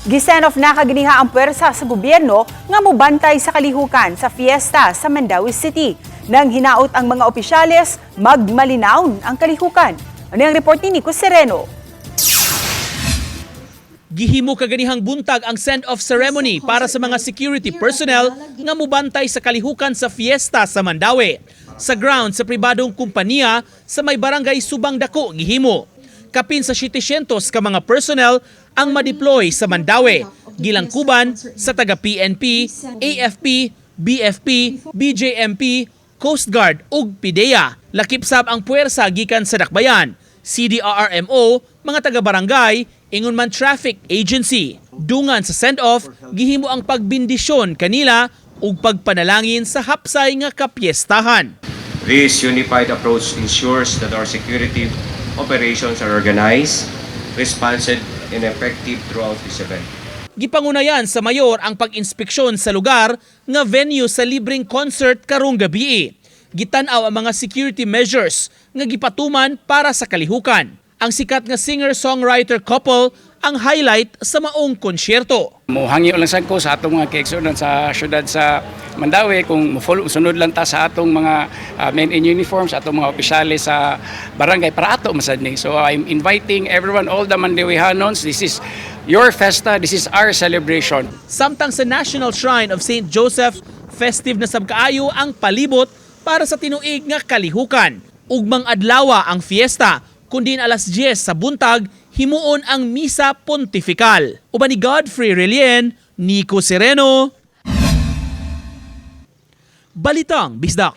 Gisen of nakaginiha ang puwersa sa gobyerno nga mubantay sa kalihukan sa fiesta sa Mandaue City. Nang hinaot ang mga opisyales, magmalinaon ang kalihukan. Ano ang report ni Nico Sereno? Gihimo kaganihang buntag ang send-off ceremony para sa mga security personnel nga mubantay sa kalihukan sa fiesta sa Mandaue. Sa ground sa pribadong kumpanya sa may barangay Subang Dako gihimo. Kapin sa 700 ka mga personnel ang ma-deploy sa Mandaue, gilangkuban sa taga-PNP, AFP, BFP, BJMP, Coast Guard ug PIDEA. Lakip sab ang puwersa gikan sa Dakbayan, CDRRMO, mga taga-barangay, ingon man traffic agency. Dungan sa send-off, gihimo ang pagbindisyon kanila ug pagpanalangin sa hapsay nga kapiestahan. This unified approach ensures that our security operations are organized, responsive, and effective throughout this event. Gipangunayan sa mayor ang pag-inspeksyon sa lugar nga venue sa libreng concert karong gabi. Gitan-aw ang mga security measures nga gipatuman para sa kalihukan. Ang sikat nga singer-songwriter couple ang highlight sa maong konsyerto. Muhangi lang sad ko sa atong mga kaigsunan sa syudad sa Mandaue kung sunod lang ta sa atong mga men in uniforms, atong mga opisyalis sa barangay para ato masad ni. So I'm inviting everyone, all the Mandauehanons, this is your festa, this is our celebration. Samtang sa National Shrine of St. Joseph, festive na sabkaayo ang palibot para sa tinuig nga kalihukan. Ugmang adlawa ang fiesta, kundi alas 10 sa buntag, himuon ang Misa Pontifical. Uban ni Godfrey Relien, Nico Sereno, Balitang Bisdak.